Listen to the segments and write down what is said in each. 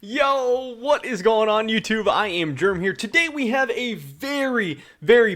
Yo, what is going on YouTube? I am Germ here. Today we have a very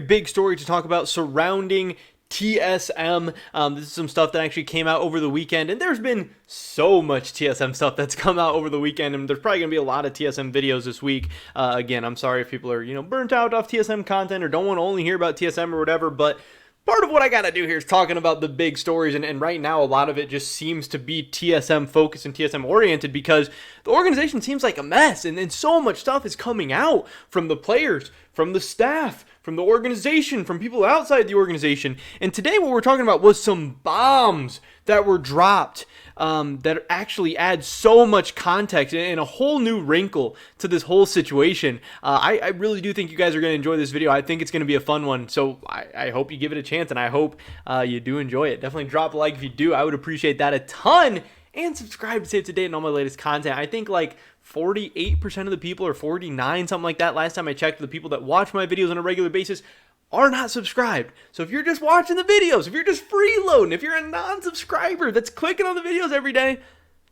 big story to talk about surrounding TSM. This is some stuff that actually came out over the weekend, and there's been so much TSM stuff that's come out over the weekend, and there's probably going to be a lot of TSM videos this week. Again, I'm sorry if people are, burnt out off TSM content or don't want to only hear about TSM or whatever, but part of what I got to do here is talking about the big stories, and right now a lot of it just seems to be TSM focused and TSM oriented because the organization seems like a mess, and so much stuff is coming out from the players, from the staff, from the organization, from people outside the organization. And today what we're talking about was some bombs that were dropped that actually add so much context and a whole new wrinkle to this whole situation. I really do think you guys are going to enjoy this video. I think it's going to be a fun one, so I hope you give it a chance, and I hope you do enjoy it. Definitely drop a like if you do. I would appreciate that a ton. And subscribe to stay up to date on all my latest content. I think like 48% of the people, or 49, something like that, last time I checked, the people that watch my videos on a regular basis are not subscribed. So if you're just watching the videos, if you're just freeloading, if you're a non-subscriber that's clicking on the videos every day,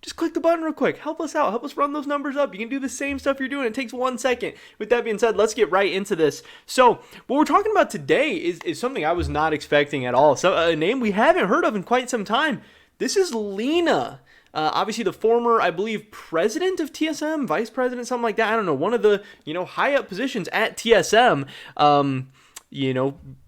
just click the button real quick. Help us out. Help us run those numbers up. You can do the same stuff you're doing. It takes 1 second. With that being said, let's get right into this. So what we're talking about today is something I was not expecting at all. So a name we haven't heard of in quite some time. This is Lena. Obviously the former, I believe, president of TSM, vice president, something like that. I don't know. One of the, high up positions at TSM.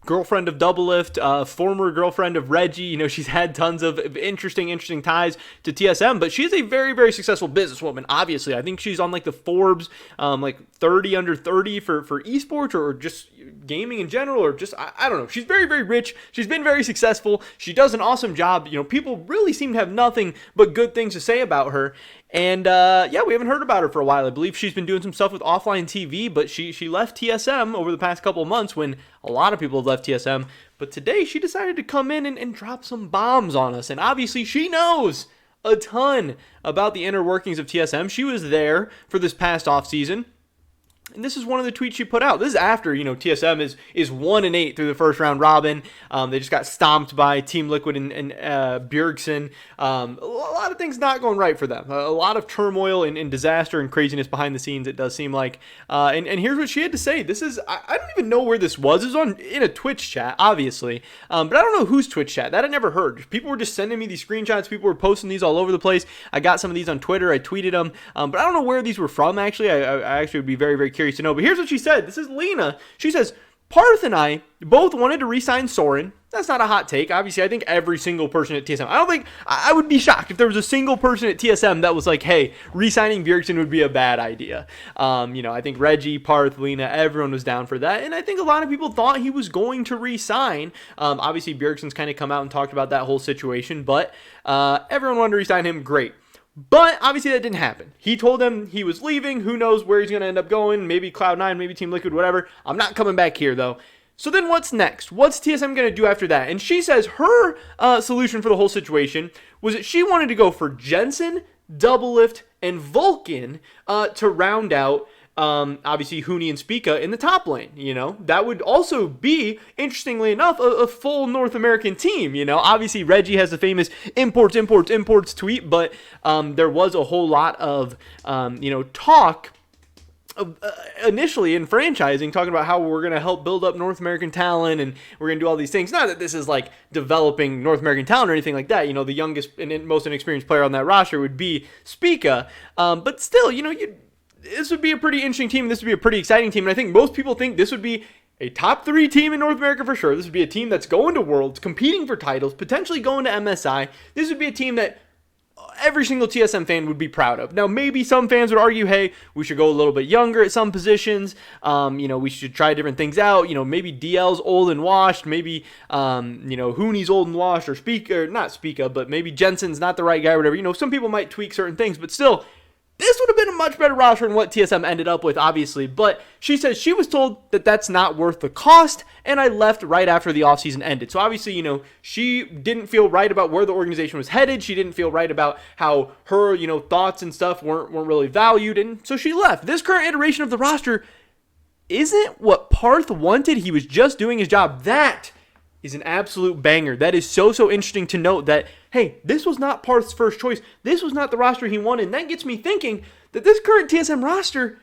Girlfriend of Doublelift, former girlfriend of Reggie. She's had tons of interesting ties to TSM, but she's a very successful businesswoman, obviously. I think she's on like the Forbes, 30 under 30 for esports or just gaming in general, or just, I don't know. She's very rich. She's been very successful. She does an awesome job. People really seem to have nothing but good things to say about her. And we haven't heard about her for a while. I believe she's been doing some stuff with offline TV, but she left TSM over the past couple of months when a lot of people have left TSM. But today she decided to come in and drop some bombs on us. And obviously she knows a ton about the inner workings of TSM. She was there for this past offseason. And this is one of the tweets she put out. This is after, TSM is 1-8 through the first round robin. They just got stomped by Team Liquid and Bjergsen. A lot of things not going right for them. A lot of turmoil and disaster and craziness behind the scenes, it does seem like. And here's what she had to say. This is, I don't even know where this was. It was in a Twitch chat, obviously. But I don't know whose Twitch chat. That I never heard. People were just sending me these screenshots. People were posting these all over the place. I got some of these on Twitter. I tweeted them. But I don't know where these were from, actually. I actually would be very curious to know. But here's what she said. This is Lena. She says, Parth and I both wanted to re-sign Soren. That's not a hot take. Obviously, I think every single person at TSM, I would be shocked if there was a single person at TSM that was like, hey, re-signing Bjergsen would be a bad idea. I think Reggie, Parth, Lena, everyone was down for that. And I think a lot of people thought he was going to re-sign. Obviously, Bjergsen's kind of come out and talked about that whole situation, but everyone wanted to re-sign him. Great. But obviously that didn't happen. He told them he was leaving. Who knows where he's going to end up going? Maybe Cloud9, maybe Team Liquid, whatever. I'm not coming back here, though. So then what's next? What's TSM going to do after that? And she says her solution for the whole situation was that she wanted to go for Jensen, Doublelift, and Vulcan to round out obviously Huni and Spica in the top lane. That would also be, interestingly enough, a full North American team. Obviously Reggie has the famous imports tweet, but there was a whole lot of talk initially in franchising, talking about how we're going to help build up North American talent and we're going to do all these things. Not that this is like developing North American talent or anything like that. The youngest and most inexperienced player on that roster would be Spica, but still, this would be a pretty interesting team. This would be a pretty exciting team. And I think most people think this would be a top 3 team in North America for sure. This would be a team that's going to Worlds, competing for titles, potentially going to MSI. This would be a team that every single TSM fan would be proud of. Now, maybe some fans would argue, hey, we should go a little bit younger at some positions. We should try different things out. Maybe DL's old and washed. Maybe, Huni's old and washed, or not Spica, but maybe Jensen's not the right guy or whatever. Some people might tweak certain things, but still, this would have been a much better roster than what TSM ended up with, obviously. But she says she was told that that's not worth the cost, and I left right after the offseason ended. So obviously, she didn't feel right about where the organization was headed. She didn't feel right about how her, thoughts and stuff weren't really valued, and so she left. This current iteration of the roster isn't what Parth wanted. He was just doing his job. That is an absolute banger. That is so interesting to note that, hey, this was not Parth's first choice. This was not the roster he wanted. And that gets me thinking, that this current TSM roster,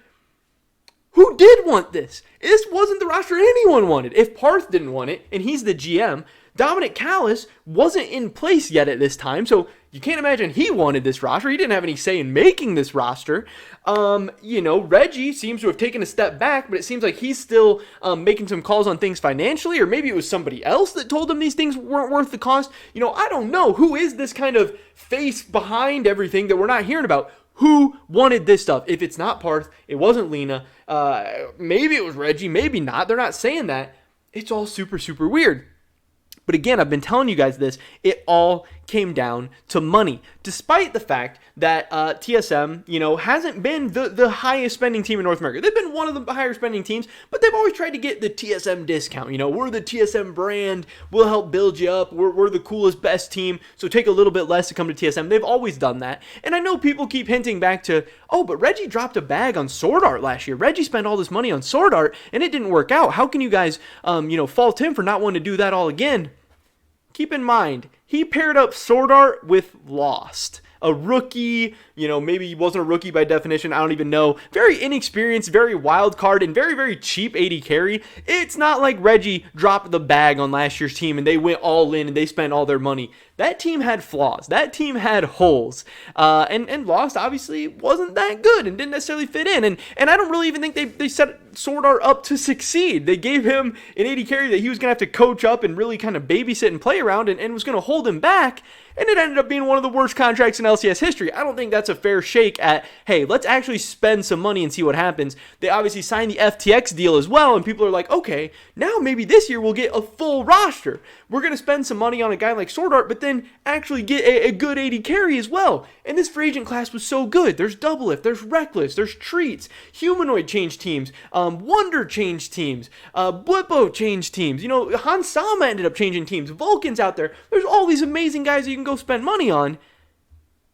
who did want this? This wasn't the roster anyone wanted. If Parth didn't want it, and he's the GM, Dominic Callis wasn't in place yet at this time, so you can't imagine he wanted this roster. He didn't have any say in making this roster. Reggie seems to have taken a step back, but it seems like he's still making some calls on things financially, or maybe it was somebody else that told him these things weren't worth the cost. I don't know. Who is this kind of face behind everything that we're not hearing about? Who wanted this stuff? If it's not Parth, it wasn't Lena, maybe it was Reggie, maybe not. They're not saying that. It's all super, super weird. But again, I've been telling you guys this, it all came down to money. Despite the fact that TSM, hasn't been the highest spending team in North America. They've been one of the higher spending teams, but they've always tried to get the TSM discount. We're the TSM brand, we'll help build you up, we're the coolest, best team, so take a little bit less to come to TSM. They've always done that. And I know people keep hinting back to, but Reggie dropped a bag on Sword Art last year. Reggie spent all this money on Sword Art, and it didn't work out. How can you guys, fault him for not wanting to do that all again? Keep in mind, he paired up Sword Art with Lost. A rookie, maybe he wasn't a rookie by definition, I don't even know. Very inexperienced, very wild card, and very, very cheap AD carry. It's not like Reggie dropped the bag on last year's team and they went all in and they spent all their money. That team had flaws. That team had holes. And Lost obviously wasn't that good and didn't necessarily fit in. And I don't really even think they set Sword Art up to succeed. They gave him an AD carry that he was going to have to coach up and really kind of babysit and play around and was going to hold him back. And it ended up being one of the worst contracts in LCS history. I don't think that's a fair shake at, hey, let's actually spend some money and see what happens. They obviously signed the FTX deal as well, and people are like, okay, now maybe this year we'll get a full roster. We're going to spend some money on a guy like Sword Art, but then actually get a good AD carry as well. And this free agent class was so good. There's Doublelift, there's Reckless, there's Treats, Humanoid changed teams, Wonder changed teams, Blippo changed teams. Hans Sama ended up changing teams. Vulcan's out there. There's all these amazing guys that you can go spend money on.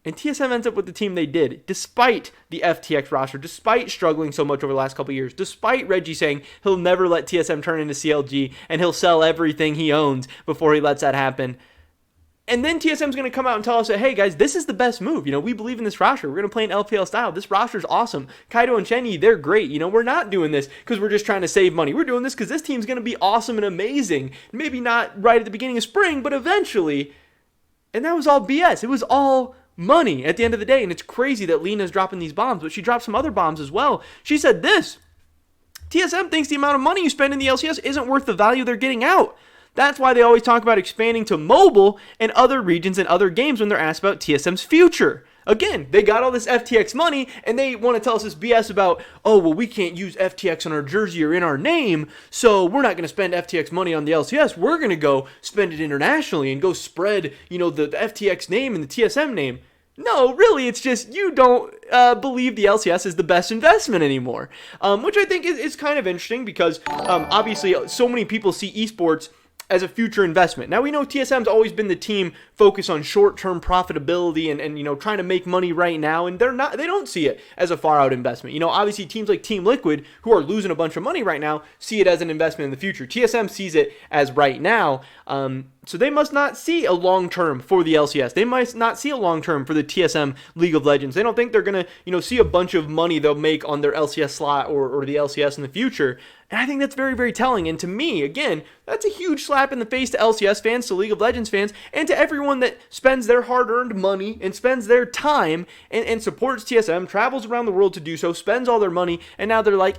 And TSM ends up with the team they did, despite the FTX roster, despite struggling so much over the last couple of years, despite Reggie saying he'll never let TSM turn into CLG and he'll sell everything he owns before he lets that happen. And then TSM's going to come out and tell us that, hey guys, this is the best move. We believe in this roster. We're going to play in LPL style. This roster's awesome. Kaido and Chenyi, they're great. We're not doing this because we're just trying to save money. We're doing this because this team's going to be awesome and amazing. Maybe not right at the beginning of spring, but eventually. And that was all BS. It was all money at the end of the day. And it's crazy that Lena's dropping these bombs, but she dropped some other bombs as well. She said this: TSM thinks the amount of money you spend in the LCS isn't worth the value they're getting out. That's why they always talk about expanding to mobile and other regions and other games when they're asked about TSM's future. Again, they got all this FTX money, and they want to tell us this BS about, we can't use FTX on our jersey or in our name, so we're not going to spend FTX money on the LCS. We're going to go spend it internationally and go spread, the FTX name and the TSM name. No, really, it's just you don't believe the LCS is the best investment anymore, which I think is kind of interesting because obviously so many people see esports as a future investment. Now we know TSM's always been the team focused on short-term profitability and trying to make money right now, and they don't see it as a far-out investment. Obviously teams like Team Liquid, who are losing a bunch of money right now, see it as an investment in the future. TSM sees it as right now, so they must not see a long-term for the LCS. They might not see a long-term for the TSM League of Legends. They don't think they're going to, see a bunch of money they'll make on their LCS slot or the LCS in the future. And I think that's very, very telling. And to me, again, that's a huge slap in the face to LCS fans, to League of Legends fans, and to everyone that spends their hard-earned money and spends their time and supports TSM, travels around the world to do so, spends all their money, and now they're like,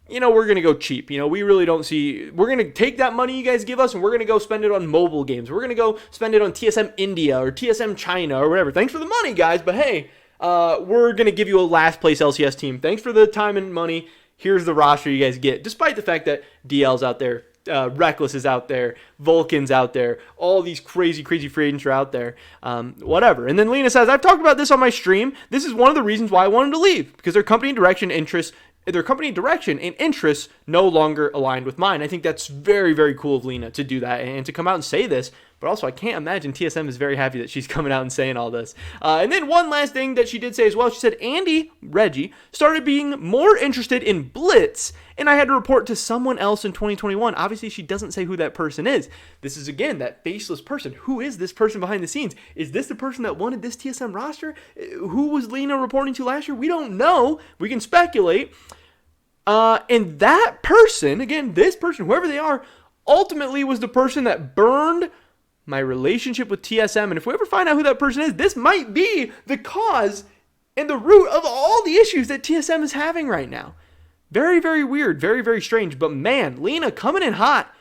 we're going to go cheap. We really don't see, we're going to take that money you guys give us and we're going to go spend it on mobile games. We're going to go spend it on TSM India or TSM China or whatever. Thanks for the money, guys, but hey, we're going to give you a last place LCS team. Thanks for the time and money. Here's the roster you guys get, despite the fact that DL's out there, Reckless is out there, Vulcan's out there, all these crazy free agents are out there, whatever. And then Lena says, I've talked about this on my stream. This is one of the reasons why I wanted to leave, because their company direction and interests no longer aligned with mine. I think that's very, very cool of Lena to do that and to come out and say this. But also, I can't imagine TSM is very happy that she's coming out and saying all this. And then one last thing that she did say as well, she said Reggie, started being more interested in Blitz, and I had to report to someone else in 2021. Obviously, she doesn't say who that person is. This is, again, that faceless person. Who is this person behind the scenes? Is this the person that wanted this TSM roster? Who was Lena reporting to last year? We don't know. We can speculate. And that person, again, this person, whoever they are, ultimately was the person that burned my relationship with TSM. And if we ever find out who that person is, this might be the cause and the root of all the issues that TSM is having right now. Very, very weird. Very, very strange. But man, Lena coming in hot,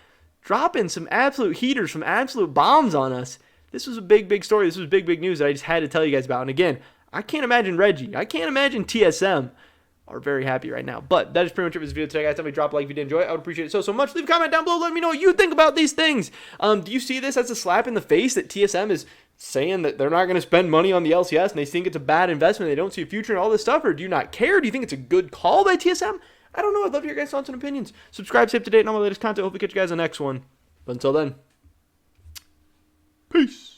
dropping some absolute heaters, some absolute bombs on us. This was a big, big story. This was big, big news that I just had to tell you guys about. And again, I can't imagine Reggie. I can't imagine TSM are very happy right now. But that is pretty much it for this video today, guys. Definitely drop a like if you did enjoy it. I would appreciate it so much. Leave a comment down below. Let me know what you think about these things. Do you see this as a slap in the face that TSM is saying that they're not going to spend money on the LCS and they think it's a bad investment, they don't see a future in all this stuff? Or do you not care? Do you think it's a good call by TSM? I don't know. I'd love to hear your guys' thoughts and opinions. Subscribe, stay up to date on all my latest content. Hopefully catch you guys on the next one. But until then, peace.